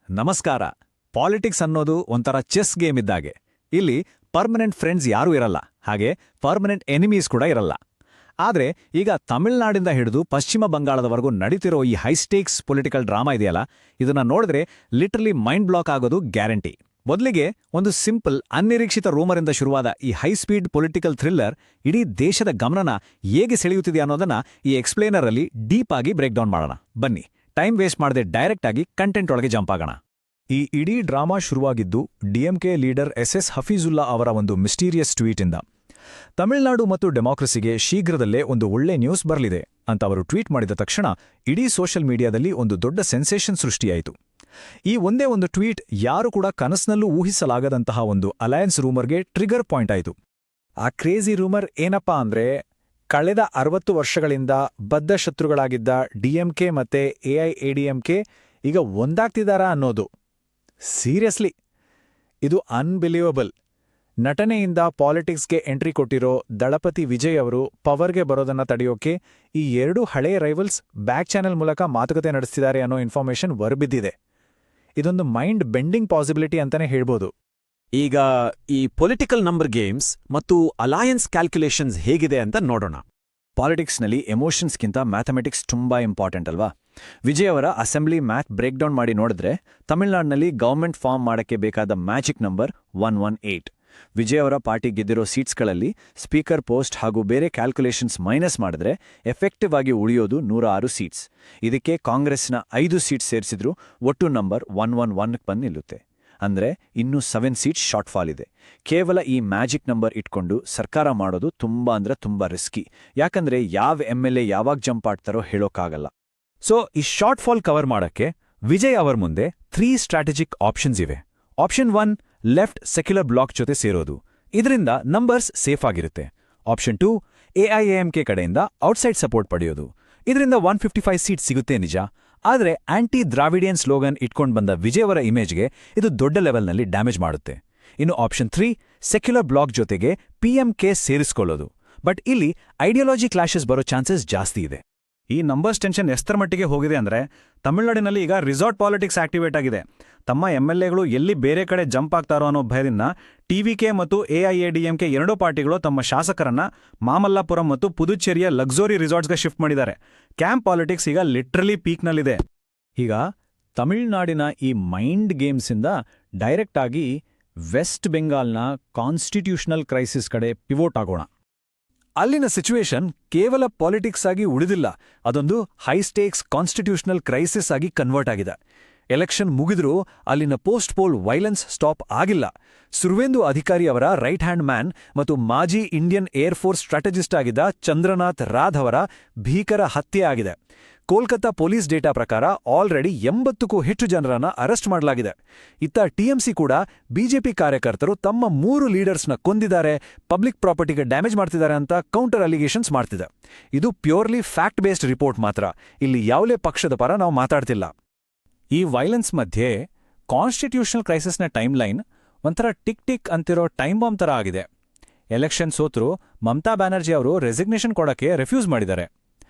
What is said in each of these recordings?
ನಮಸ್ಕಾರ. ಪಾಲಿಟಿಕ್ಸ್ ಅನ್ನೋದು ಒಂಥರ ಚೆಸ್ ಗೇಮ್ ಇದ್ದಾಗೆ. ಇಲ್ಲಿ ಪರ್ಮನೆಂಟ್ ಫ್ರೆಂಡ್ಸ್ ಯಾರೂ ಇರಲ್ಲ, ಹಾಗೆ ಪರ್ಮನೆಂಟ್ ಎನಿಮೀಸ್ ಕೂಡ ಇರಲ್ಲ. ಆದ್ರೆ ಈಗ ತಮಿಳ್ನಾಡಿಂದ ಹಿಡಿದು ಪಶ್ಚಿಮ ಬಂಗಾಳದವರೆಗೂ ನಡೀತಿರೋ ಈ ಹೈಸ್ಟೇಕ್ಸ್ ಪೊಲಿಟಿಕಲ್ ಡ್ರಾಮಾ ಇದೆಯಲ್ಲ, ಇದನ್ನ ನೋಡಿದ್ರೆ ಲಿಟ್ರಲಿ ಮೈಂಡ್ ಬ್ಲಾಕ್ ಆಗೋದು ಗ್ಯಾರಂಟಿ. ಮೊದಲಿಗೆ ಒಂದು ಸಿಂಪಲ್ ಅನಿರೀಕ್ಷಿತ ರೂಮರಿಂದ ಶುರುವಾದ ಈ ಹೈ ಸ್ಪೀಡ್ ಪೊಲಿಟಿಕಲ್ ಥ್ರಿಲ್ಲರ್ ಇಡೀ ದೇಶದ ಗಮನನ ಹೇಗೆ ಸೆಳೆಯುತ್ತಿದೆ ಅನ್ನೋದನ್ನ ಈ ಎಕ್ಸ್ಪ್ಲೇನರ್ ಅಲ್ಲಿ ಡೀಪ್ ಆಗಿ ಬ್ರೇಕ್ ಡೌನ್ ಮಾಡೋಣ. ಬನ್ನಿ, ಟೈಮ್ ವೇಸ್ಟ್ ಮಾಡದೆ ಡೈರೆಕ್ಟ್ ಆಗಿ ಕಂಟೆಂಟ್ ಒಳಗೆ ಜಂಪ್ ಆಗೋಣ. ಈ ಇಡೀ ಡ್ರಾಮಾ ಶುರುವಾಗಿದ್ದು ಡಿಎಂಕೆ ಲೀಡರ್ ಎಸ್ ಹಫೀಜುಲ್ಲಾ ಅವರ ಒಂದು ಮಿಸ್ಟೀರಿಯಸ್ ಟ್ವೀಟಿಂದ. ತಮಿಳುನಾಡು ಮತ್ತು ಡೆಮಾಕ್ರಸಿಗೆ ಶೀಘ್ರದಲ್ಲೇ ಒಂದು ಒಳ್ಳೆ ನ್ಯೂಸ್ ಬರಲಿದೆ ಅಂತ ಅವರು ಟ್ವೀಟ್ ಮಾಡಿದ ತಕ್ಷಣ ಇಡೀ ಸೋಷಿಯಲ್ ಮೀಡಿಯಾದಲ್ಲಿ ಒಂದು ದೊಡ್ಡ ಸೆನ್ಸೇಷನ್ ಸೃಷ್ಟಿಯಾಯಿತು. ಈ ಒಂದೇ ಒಂದು ಟ್ವೀಟ್ ಯಾರು ಕೂಡ ಕನಸಿನಲ್ಲೂ ಊಹಿಸಲಾಗದಂತಹ ಒಂದು ಅಲಯನ್ಸ್ ರೂಮರ್ಗೆ ಟ್ರಿಗರ್ ಪಾಯಿಂಟ್ ಆಯಿತು. ಆ ಕ್ರೇಜಿ ರೂಮರ್ ಏನಪ್ಪಾ ಅಂದ್ರೆ, ಕಳೆದ 60 ವರ್ಷಗಳಿಂದ ಬದ್ಧ ಶತ್ರುಗಳಾಗಿದ್ದ ಡಿಎಂಕೆ ಮತ್ತೆ ಎಐಎಡಿಎಂಕೆ ಈಗ ಒಂದಾಗ್ತಿದ್ದಾರಾ ಅನ್ನೋದು. ಸೀರಿಯಸ್ಲಿ, ಇದು ಅನ್ಬಿಲೀವಬಲ್. ನಟನೆಯಿಂದ ಪಾಲಿಟಿಕ್ಸ್ಗೆ ಎಂಟ್ರಿ ಕೊಟ್ಟಿರೋ ದಳಪತಿ ವಿಜಯ್ ಅವರು ಪವರ್ಗೆ ಬರೋದನ್ನ ತಡೆಯೋಕೆ ಈ ಎರಡೂ ಹಳೆಯ ರೈವಲ್ಸ್ ಬ್ಯಾಕ್ ಚಾನೆಲ್ ಮೂಲಕ ಮಾತುಕತೆ ನಡೆಸ್ತಿದ್ದಾರೆ ಅನ್ನೋ ಇನ್ಫಾರ್ಮೇಷನ್ ಹೊರಬಿದ್ದಿದೆ. ಇದೊಂದು ಮೈಂಡ್ ಬೆಂಡಿಂಗ್ ಪಾಸಿಬಿಲಿಟಿ ಅಂತಾನೆ ಹೇಳ್ಬೋದು. ಈಗ ಈ ಪೊಲಿಟಿಕಲ್ ನಂಬರ್ ಗೇಮ್ಸ್ ಮತ್ತು ಅಲಯನ್ಸ್ ಕ್ಯಾಲ್ಕ್ಯುಲೇಷನ್ಸ್ ಹೇಗಿದೆ ಅಂತ ನೋಡೋಣ. ಪಾಲಿಟಿಕ್ಸ್ನಲ್ಲಿ ಎಮೋಷನ್ಸ್ಗಿಂತ ಮ್ಯಾಥಮೆಟಿಕ್ಸ್ ತುಂಬಾ ಇಂಪಾರ್ಟೆಂಟ್ ಅಲ್ವಾ? ವಿಜಯ್ ಅವರ ಅಸೆಂಬ್ಲಿ ಮ್ಯಾಥ್ ಬ್ರೇಕ್ ಡೌನ್ ಮಾಡಿ ನೋಡಿದ್ರೆ ತಮಿಳುನಾಡಿನಲ್ಲಿ ಗವರ್ಮೆಂಟ್ ಫಾರ್ಮ್ ಮಾಡಕ್ಕೆ ಬೇಕಾದ ಮ್ಯಾಜಿಕ್ ನಂಬರ್ 118. ವಿಜಯ್ ಅವರ ಪಾರ್ಟಿ ಗೆದ್ದಿರೋ ಸೀಟ್ಸ್ಗಳಲ್ಲಿ ಸ್ಪೀಕರ್ ಪೋಸ್ಟ್ ಹಾಗೂ ಬೇರೆ ಕ್ಯಾಲ್ಕುಲೇಷನ್ಸ್ ಮೈನಸ್ ಮಾಡಿದ್ರೆ ಎಫೆಕ್ಟಿವ್ ಆಗಿ ಉಳಿಯೋದು 106 ಸೀಟ್ಸ್. ಇದಕ್ಕೆ ಕಾಂಗ್ರೆಸ್ನ 5 ಸೀಟ್ಸ್ ಸೇರಿಸಿದ್ರೂ ಒಟ್ಟು ನಂಬರ್ 111ಕ್ಕೆ ಬಂದು ನಿಲ್ಲುತ್ತೆ. ಅಂದ್ರೆ ಇನ್ನೂ 7 ಸೀಟ್ಸ್ ಶಾರ್ಟ್ ಫಾಲ್ ಇದೆ. ಕೇವಲ ಈ ಮ್ಯಾಜಿಕ್ ನಂಬರ್ ಇಟ್ಕೊಂಡು ಸರ್ಕಾರ ಮಾಡೋದು ತುಂಬಾ ರಿಸ್ಕಿ. ಯಾಕಂದ್ರೆ ಯಾವ MLA ಯಾವಾಗ ಜಂಪ್ ಆಡ್ತಾರೋ ಹೇಳೋಕ್ಕಾಗಲ್ಲ. ಸೊ ಈ ಶಾರ್ಟ್ ಫಾಲ್ ಕವರ್ ಮಾಡಕ್ಕೆ ವಿಜಯ್ ಅವರ ಮುಂದೆ 3 ಸ್ಟ್ರಾಟಜಿಕ್ ಆಪ್ಷನ್ಸ್ ಇವೆ. ಆಪ್ಷನ್ 1, ಲೆಫ್ಟ್ ಸೆಕ್ಯುಲರ್ ಬ್ಲಾಕ್ ಜೊತೆ ಸೇರೋದು. ಇದರಿಂದ ನಂಬರ್ಸ್ ಸೇಫ್ ಆಗಿರುತ್ತೆ. ಆಪ್ಷನ್ 2, ಎಐಎಎಂಕೆ ಕಡೆಯಿಂದ ಔಟ್ಸೈಡ್ ಸಪೋರ್ಟ್ ಪಡೆಯೋದು. ಇದರಿಂದ 155 ಸೀಟ್ ಸಿಗುತ್ತೆ ನಿಜ, ಆದರೆ ಆಂಟಿ ದ್ರಾವಿಡಿಯನ್ ಸ್ಲೋಗನ್ ಇಟ್ಕೊಂಡು ಬಂದ ವಿಜಯ್ ಅವರ ಇಮೇಜ್ಗೆ ಇದು ದೊಡ್ಡ ಲೆವೆಲ್ನಲ್ಲಿ ಡ್ಯಾಮೇಜ್ ಮಾಡುತ್ತೆ. ಇನ್ನು ಆಪ್ಷನ್ 3, ಸೆಕ್ಯುಲರ್ ಬ್ಲಾಕ್ ಜೊತೆಗೆ PMK ಸೇರಿಸ್ಕೊಳ್ಳೋದು. ಬಟ್ ಇಲ್ಲಿ ಐಡಿಯಾಲಜಿ ಕ್ಲಾಶಸ್ ಬರೋ ಚಾನ್ಸಸ್ ಜಾಸ್ತಿ ಇದೆ. ಈ ನಂಬರ್ಸ್ ಟೆನ್ಷನ್ ಎಷ್ಟರ ಮಟ್ಟಿಗೆ ಹೋಗಿದೆ ಅಂದ್ರೆ, ತಮಿಳುನಾಡಿನಲ್ಲಿ ಈಗ ರಿಸಾರ್ಟ್ ಪಾಲಿಟಿಕ್ಸ್ ಆಕ್ಟಿವೇಟ್ ಆಗಿದೆ. ತಮ್ಮ MLAಗಳು ಎಲ್ಲಿ ಬೇರೆ ಕಡೆ ಜಂಪ್ ಆಗ್ತಾರೋ ಅನ್ನೋ ಭಯದಿಂದ TVK ಮತ್ತು ಎಐಎಡಿಎಂಕೆ ಎರಡೂ ಪಾರ್ಟಿಗಳು ತಮ್ಮ ಶಾಸಕರನ್ನ ಮಾಮಲ್ಲಾಪುರಂ ಮತ್ತು ಪುದುಚೇರಿಯ ಲಕ್ಸುರಿ ರಿಸಾರ್ಟ್ಸ್ಗೆ ಶಿಫ್ಟ್ ಮಾಡಿದ್ದಾರೆ. ಕ್ಯಾಂಪ್ ಪಾಲಿಟಿಕ್ಸ್ ಈಗ ಲಿಟ್ರಲಿ ಪೀಕ್ನಲ್ಲಿದೆ. ಈಗ ತಮಿಳುನಾಡಿನ ಈ ಮೈಂಡ್ ಗೇಮ್ಸಿಂದ ಡೈರೆಕ್ಟ್ ಆಗಿ ವೆಸ್ಟ್ ಬೆಂಗಾಲ್ನ ಕಾನ್ಸ್ಟಿಟ್ಯೂಷನಲ್ ಕ್ರೈಸಿಸ್ ಕಡೆ ಪಿವೋಟ್ ಆಗೋಣ. ಅಲ್ಲಿನ ಸಿಚುವೇಶನ್ ಕೇವಲ ಪಾಲಿಟಿಕ್ಸ್ ಆಗಿ ಉಳಿದಿಲ್ಲ, ಅದೊಂದು ಹೈಸ್ಟೇಕ್ಸ್ ಕಾನ್ಸ್ಟಿಟ್ಯೂಷನಲ್ ಕ್ರೈಸಿಸ್ ಆಗಿ ಕನ್ವರ್ಟ್ ಆಗಿದೆ. ಎಲೆಕ್ಷನ್ ಮುಗಿದ್ರೂ ಅಲ್ಲಿನ ಪೋಸ್ಟ್ ಪೋಲ್ ವೈಲೆನ್ಸ್ ಸ್ಟಾಪ್ ಆಗಿಲ್ಲ. ಸುರ್ವೇಂದು ಅಧಿಕಾರಿ ಅವರ ರೈಟ್ ಹ್ಯಾಂಡ್ ಮ್ಯಾನ್ ಮತ್ತು ಮಾಜಿ ಇಂಡಿಯನ್ ಏರ್ಫೋರ್ಸ್ ಸ್ಟ್ರಾಟಜಿಸ್ಟ್ ಆಗಿದ್ದ ಚಂದ್ರನಾಥ್ ರಾಧ್ ಅವರ ಭೀಕರ ಹತ್ಯೆ ಆಗಿದೆ. ಕೋಲ್ಕತ್ತಾ ಪೊಲೀಸ್ ಡೇಟಾ ಪ್ರಕಾರ ಆಲ್ರೆಡಿ 80ಕ್ಕೂ ಹೆಚ್ಚು ಜನರನ್ನ ಅರೆಸ್ಟ್ ಮಾಡಲಾಗಿದೆ. ಇತ್ತ TMC ಕೂಡ ಬಿಜೆಪಿ ಕಾರ್ಯಕರ್ತರು ತಮ್ಮ 3 ಲೀಡರ್ಸ್ನ ಕೊಂದಿದ್ದಾರೆ, ಪಬ್ಲಿಕ್ ಪ್ರಾಪರ್ಟಿಗೆ ಡ್ಯಾಮೇಜ್ ಮಾಡ್ತಿದ್ದಾರೆ ಅಂತ ಕೌಂಟರ್ ಅಲಿಗೇಷನ್ಸ್ ಮಾಡ್ತಿದೆ. ಇದು ಪ್ಯೂರ್ಲಿ ಫ್ಯಾಕ್ಟ್ ಬೇಸ್ಡ್ ರಿಪೋರ್ಟ್ ಮಾತ್ರ. ಇಲ್ಲಿ ಯಾವುದೇ ಪಕ್ಷದ ಪರ ನಾವು ಮಾತಾಡ್ತಿಲ್ಲ. ಈ ವೈಲೆನ್ಸ್ ಮಧ್ಯೆ ಕಾನ್ಸ್ಟಿಟ್ಯೂಷನಲ್ ಕ್ರೈಸಿಸ್ನ ಟೈಮ್ ಲೈನ್ ಒಂಥರ ಟಿಕ್ ಅಂತಿರೋ ಟೈಮ್ ಬಾಂಬ್ ಥರ ಆಗಿದೆ. ಎಲೆಕ್ಷನ್ ಸೋತ್ರು ಮಮತಾ ಬ್ಯಾನರ್ಜಿ ಅವರು ರೆಸಿಗ್ನೇಷನ್ ಕೊಡಕ್ಕೆ ರೆಫ್ಯೂಸ್ ಮಾಡಿದ್ದಾರೆ.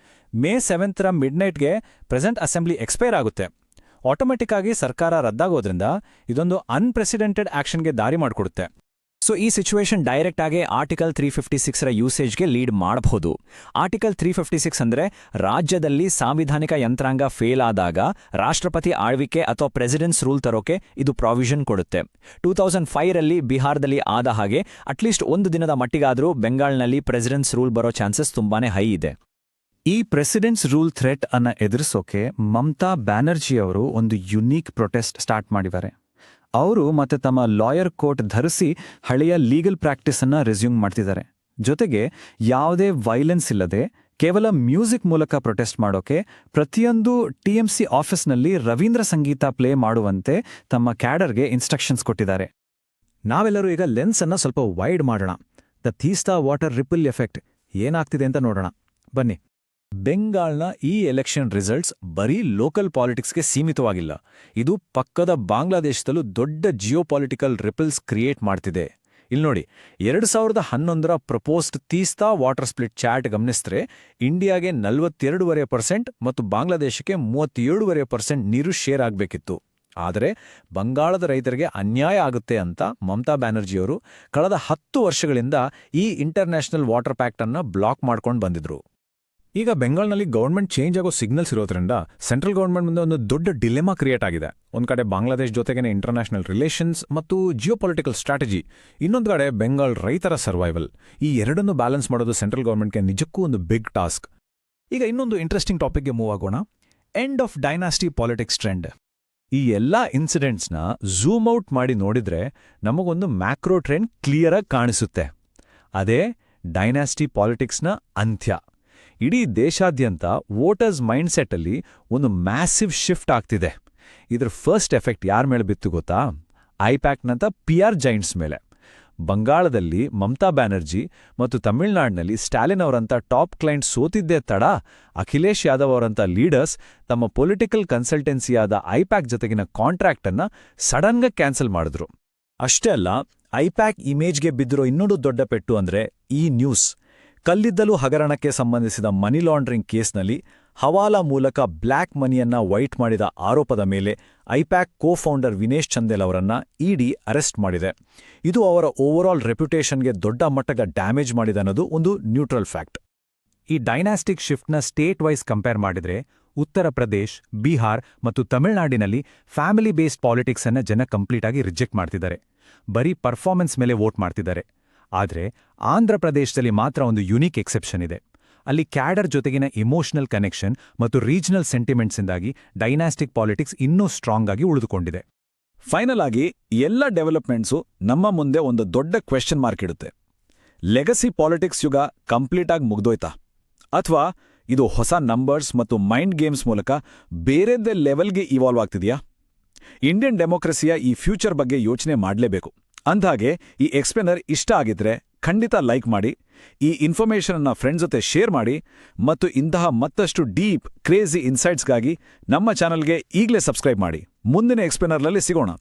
ಮೇ 7ರ ಮಿಡ್ನೈಟ್ಗೆ ಪ್ರೆಸೆಂಟ್ ಅಸೆಂಬ್ಲಿ ಎಕ್ಸ್ಪೈರ್ ಆಗುತ್ತೆ. ಆಟೋಮೆಟಿಕ್ ಆಗಿ ಸರ್ಕಾರ ರದ್ದಾಗೋದ್ರಿಂದ ಇದೊಂದು ಅನ್ಪ್ರೆಸಿಡೆಂಟೆಡ್ ಆಕ್ಷನ್ಗೆ ದಾರಿ ಮಾಡಿಕೊಡುತ್ತೆ. ಸೊ ಈ ಸಿಚುವೇಶನ್ ಡೈರೆಕ್ಟ್ ಆಗಿ ಆರ್ಟಿಕಲ್ 356ರ ಯೂಸೇಜ್ಗೆ ಲೀಡ್ ಮಾಡಬಹುದು. ಆರ್ಟಿಕಲ್ 356 ಅಂದ್ರೆ ರಾಜ್ಯದಲ್ಲಿ ಸಾಂವಿಧಾನಿಕ ಯಂತ್ರಾಂಗ ಫೇಲ್ ಆದಾಗ ರಾಷ್ಟ್ರಪತಿ ಆಳ್ವಿಕೆ ಅಥವಾ ಪ್ರೆಸಿಡೆನ್ಸ್ ರೂಲ್ ತರೋಕೆ ಇದು ಪ್ರಾವಿಷನ್ ಕೊಡುತ್ತೆ. 2005ರಲ್ಲಿ ಬಿಹಾರದಲ್ಲಿ ಆದ ಹಾಗೆ ಅಟ್ಲೀಸ್ಟ್ 1 ದಿನದ ಮಟ್ಟಿಗಾದರೂ ಬೆಂಗಾಲ್ನಲ್ಲಿ ಪ್ರೆಸಿಡೆನ್ಸ್ ರೂಲ್ ಬರೋ ಚಾನ್ಸಸ್ ತುಂಬಾನೇ ಹೈ ಇದೆ. ಈ ಪ್ರೆಸಿಡೆನ್ಸ್ ರೂಲ್ ಥ್ರೆಟ್ ಅನ್ನ ಎದುರಿಸೋಕೆ ಮಮತಾ ಬ್ಯಾನರ್ಜಿ ಅವರು ಒಂದು ಯುನೀಕ್ ಪ್ರೊಟೆಸ್ಟ್ ಸ್ಟಾರ್ಟ್ ಮಾಡಿದ್ದಾರೆ. ಅವರು ಮತ್ತೆ ತಮ್ಮ ಲಾಯರ್ ಕೋಟ್ ಧರಿಸಿ ಹಳೆಯ ಲೀಗಲ್ ಪ್ರಾಕ್ಟೀಸ್ ಅನ್ನ ರೆಸ್ಯೂಮ್ ಮಾಡ್ತಿದ್ದಾರೆ. ಜೊತೆಗೆ ಯಾವುದೇ ವೈಲೆನ್ಸ್ ಇಲ್ಲದೆ ಕೇವಲ ಮ್ಯೂಸಿಕ್ ಮೂಲಕ ಪ್ರೊಟೆಸ್ಟ್ ಮಾಡೋಕೆ ಪ್ರತಿಯೊಂದು TMC ಆಫೀಸ್ನಲ್ಲಿ ರವೀಂದ್ರ ಸಂಗೀತ ಪ್ಲೇ ಮಾಡುವಂತೆ ತಮ್ಮ ಕ್ಯಾಡರ್ಗೆ ಇನ್ಸ್ಟ್ರಕ್ಷನ್ಸ್ ಕೊಟ್ಟಿದ್ದಾರೆ. ನಾವೆಲ್ಲರೂ ಈಗ ಲೆನ್ಸ್ ಅನ್ನ ಸ್ವಲ್ಪ ವೈಡ್ ಮಾಡೋಣ. The Teesta water ripple effect ಏನಾಗ್ತಿದೆ ಅಂತ ನೋಡೋಣ ಬನ್ನಿ. ಬೆಂಗಾಲ್ನ ಈ ಎಲೆಕ್ಷನ್ ರಿಸಲ್ಟ್ಸ್ ಬರೀ ಲೋಕಲ್ ಪಾಲಿಟಿಕ್ಸ್ಗೆ ಸೀಮಿತವಾಗಿಲ್ಲ. ಇದು ಪಕ್ಕದ ಬಾಂಗ್ಲಾದೇಶದಲ್ಲೂ ದೊಡ್ಡ ಜಿಯೋಪಾಲಿಟಿಕಲ್ ರಿಪಲ್ಸ್ ಕ್ರಿಯೇಟ್ ಮಾಡ್ತಿದೆ. ಇಲ್ಲಿ ನೋಡಿ, 2011ರ proposed Teesta water split chart ಗಮನಿಸಿದ್ರೆ ಇಂಡಿಯಾಗೆ 42.5% ಮತ್ತು ಬಾಂಗ್ಲಾದೇಶಕ್ಕೆ 37.5% ನೀರು ಶೇರ್ ಆಗಬೇಕಿತ್ತು. ಆದರೆ ಬಂಗಾಳದ ರೈತರಿಗೆ ಅನ್ಯಾಯ ಆಗುತ್ತೆ ಅಂತ ಮಮತಾ ಬ್ಯಾನರ್ಜಿಯವರು ಕಳೆದ 10 ವರ್ಷಗಳಿಂದ ಈ ಇಂಟರ್ನ್ಯಾಷನಲ್ ವಾಟರ್ ಪ್ಯಾಕ್ಟ್ ಅನ್ನ ಬ್ಲಾಕ್ ಮಾಡ್ಕೊಂಡು ಬಂದಿದ್ರು. ಈಗ ಬೆಂಗಾಲ್ನಲ್ಲಿ ಗವರ್ಮೆಂಟ್ ಚೇಂಜ್ ಆಗೋ ಸಿಗ್ನಲ್ಸ್ ಇರೋದ್ರಿಂದ ಸೆಂಟ್ರಲ್ ಗವರ್ಮೆಂಟ್ ಮುಂದೆ ಒಂದು ದೊಡ್ಡ ಡಿಲೆಮಾ ಕ್ರಿಯೇಟ್ ಆಗಿದೆ. ಒಂದು ಕಡೆ ಬಾಂಗ್ಲಾದೇಶ್ ಜೊತೆಗೇನೆ ಇಂಟರ್ನ್ಯಾಷನಲ್ ರಿಲೇಷನ್ಸ್ ಮತ್ತು ಜಿಯೋಪೊಲಿಟಿಕಲ್ ಸ್ಟ್ರಾಟಜಿ, ಇನ್ನೊಂದು ಕಡೆ ಬೆಂಗಾಲ್ ರೈತರ ಸರ್ವೈವಲ್. ಈ ಎರಡನ್ನೂ ಬ್ಯಾಲೆನ್ಸ್ ಮಾಡೋದು ಸೆಂಟ್ರಲ್ ಗವರ್ಮೆಂಟ್ಗೆ ನಿಜಕ್ಕೂ ಒಂದು ಬಿಗ್ ಟಾಸ್ಕ್. ಈಗ ಇನ್ನೊಂದು ಇಂಟ್ರೆಸ್ಟಿಂಗ್ ಟಾಪಿಕ್ಗೆ ಮೂವ್ ಆಗೋಣ. End of dynasty politics trend. ಈ ಎಲ್ಲಾ ಇನ್ಸಿಡೆಂಟ್ಸ್ನ ಝೂಮ್ ಔಟ್ ಮಾಡಿ ನೋಡಿದ್ರೆ ನಮಗೊಂದು ಮ್ಯಾಕ್ರೋ ಟ್ರೆಂಡ್ ಕ್ಲಿಯರ್ ಆಗಿ ಕಾಣಿಸುತ್ತೆ. ಅದೇ ಡೈನಾಸ್ಟಿ ಪಾಲಿಟಿಕ್ಸ್ನ ಅಂತ್ಯ. ಇಡೀ ದೇಶಾದ್ಯಂತ ವೋಟರ್ಸ್ ಮೈಂಡ್ಸೆಟ್ಟಲ್ಲಿ ಒಂದು ಮ್ಯಾಸಿವ್ ಶಿಫ್ಟ್ ಆಗ್ತಿದೆ. ಇದರ ಫಸ್ಟ್ ಎಫೆಕ್ಟ್ ಯಾರ ಮೇಲೆ ಬಿತ್ತು ಗೊತ್ತಾ? ಐಪ್ಯಾಕ್ನಂತ PR ಜೈಂಟ್ಸ್ ಮೇಲೆ. ಬಂಗಾಳದಲ್ಲಿ ಮಮತಾ ಬ್ಯಾನರ್ಜಿ ಮತ್ತು ತಮಿಳುನಾಡಿನಲ್ಲಿ ಸ್ಟಾಲಿನ್ ಅವರಂಥ ಟಾಪ್ ಕ್ಲೈಂಟ್ ಸೋತಿದ್ದೇ ತಡ ಅಖಿಲೇಶ್ ಯಾದವ್ ಅವರಂಥ ಲೀಡರ್ಸ್ ತಮ್ಮ ಪೊಲಿಟಿಕಲ್ ಕನ್ಸಲ್ಟೆನ್ಸಿಯಾದ ಐಪ್ಯಾಕ್ ಜೊತೆಗಿನ ಕಾಂಟ್ರಾಕ್ಟನ್ನು ಸಡನ್గా ಕ್ಯಾನ್ಸಲ್ ಮಾಡಿದ್ರು. ಅಷ್ಟೇ ಅಲ್ಲ, ಐಪ್ಯಾಕ್ ಇಮೇಜ್ಗೆ ಬಿದ್ದಿರೋ ಇನ್ನೊಂದು ದೊಡ್ಡ ಪೆಟ್ಟು ಅಂದ್ರೆ ಈ ನ್ಯೂಸ್. ಕಲ್ಲಿದ್ದಲು ಹಗರಣಕ್ಕೆ ಸಂಬಂಧಿಸಿದ ಮನಿ ಲಾಂಡ್ರಿಂಗ್ ಕೇಸ್ನಲ್ಲಿ ಹವಾಲಾ ಮೂಲಕ ಬ್ಲ್ಯಾಕ್ ಮನಿಯನ್ನ ವೈಟ್ ಮಾಡಿದ ಆರೋಪದ ಮೇಲೆ ಐಪ್ಯಾಕ್ ಕೋ-ಫೌಂಡರ್ ವಿನೇಶ್ ಚಂದೇಲ್ ಅವರನ್ನ ಇಡಿ ಅರೆಸ್ಟ್ ಮಾಡಿದೆ. ಇದು ಅವರ ಓವರಾಲ್ ರೆಪ್ಯುಟೇಷನ್ಗೆ ದೊಡ್ಡ ಮಟ್ಟದ ಡ್ಯಾಮೇಜ್ ಮಾಡಿದೆ ಅನ್ನೋದು ಒಂದು ನ್ಯೂಟ್ರಲ್ ಫ್ಯಾಕ್ಟ್. ಈ ಡೈನಾಸ್ಟಿಕ್ ಶಿಫ್ಟ್ನ ಸ್ಟೇಟ್ ವೈಸ್ ಕಂಪೇರ್ ಮಾಡಿದ್ರೆ ಉತ್ತರ ಪ್ರದೇಶ್, ಬಿಹಾರ್ ಮತ್ತು ತಮಿಳುನಾಡಿನಲ್ಲಿ ಫ್ಯಾಮಿಲಿ ಬೇಸ್ಡ್ ಪಾಲಿಟಿಕ್ಸ್ ಅನ್ನ ಜನ ಕಂಪ್ಲೀಟ್ ಆಗಿ ರಿಜೆಕ್ಟ್ ಮಾಡ್ತಿದ್ದಾರೆ. ಬರೀ ಪರ್ಫಾರ್ಮೆನ್ಸ್ ಮೇಲೆ ವೋಟ್ ಮಾಡ್ತಿದ್ದಾರೆ. ಆದರೆ ಆಂಧ್ರ ಪ್ರದೇಶದಲ್ಲಿ ಮಾತ್ರ ಒಂದು ಯುನೀಕ್ ಎಕ್ಸೆಪ್ಷನ್ ಇದೆ. ಅಲ್ಲಿ ಕ್ಯಾಡರ್ ಜೊತೆಗಿನ ಇಮೋಷನಲ್ ಕನೆಕ್ಷನ್ ಮತ್ತು ರೀಜನಲ್ ಸೆಂಟಿಮೆಂಟ್ಸಿಂದಾಗಿ ಡೈನಾಸ್ಟಿಕ್ ಪಾಲಿಟಿಕ್ಸ್ ಇನ್ನೂ ಸ್ಟ್ರಾಂಗ್ ಆಗಿ ಉಳಿದುಕೊಂಡಿದೆ. ಫೈನಲ್ ಆಗಿ ಎಲ್ಲ ಡೆವಲಪ್ಮೆಂಟ್ಸು ನಮ್ಮ ಮುಂದೆ ಒಂದು ದೊಡ್ಡ ಕ್ವೆಶ್ಚನ್ ಮಾರ್ಕ್ ಇಡುತ್ತೆ. ಲೆಗಸಿ ಪಾಲಿಟಿಕ್ಸ್ ಯುಗ ಕಂಪ್ಲೀಟ್ ಆಗಿ ಮುಗ್ದೋಯ್ತಾ? ಅಥವಾ ಇದು ಹೊಸ ನಂಬರ್ಸ್ ಮತ್ತು ಮೈಂಡ್ ಗೇಮ್ಸ್ ಮೂಲಕ ಬೇರೆದ್ದೇ ಲೆವೆಲ್ಗೆ ಇವಾಲ್ವ್ ಆಗ್ತಿದೆಯಾ? ಇಂಡಿಯನ್ ಡೆಮೋಕ್ರಸಿಯ ಈ ಫ್ಯೂಚರ್ ಬಗ್ಗೆ ಯೋಚನೆ ಮಾಡಲೇಬೇಕು. ಅಂದ್ಹಾಗೆ ಈ ಎಕ್ಸ್ಪ್ಲೇನರ್ ಇಷ್ಟ ಆಗಿದ್ರೆ ಖಂಡಿತ ಲೈಕ್ ಮಾಡಿ, ಈ ಇನ್ಫಾರ್ಮೇಷನ್ ಅನ್ನ ಫ್ರೆಂಡ್ಸ್ ಜೊತೆ ಶೇರ್ ಮಾಡಿ ಮತ್ತು ಇಂತಹ ಮತ್ತಷ್ಟು ಡೀಪ್ ಕ್ರೇಜಿ ಇನ್ಸೈಟ್ಸ್ಗಾಗಿ ನಮ್ಮ ಚಾನಲ್ಗೆ ಈಗಲೇ ಸಬ್ಸ್ಕ್ರೈಬ್ ಮಾಡಿ. ಮುಂದಿನ ಎಕ್ಸ್ಪ್ಲೇನರ್ನಲ್ಲಿ ಸಿಗೋಣ.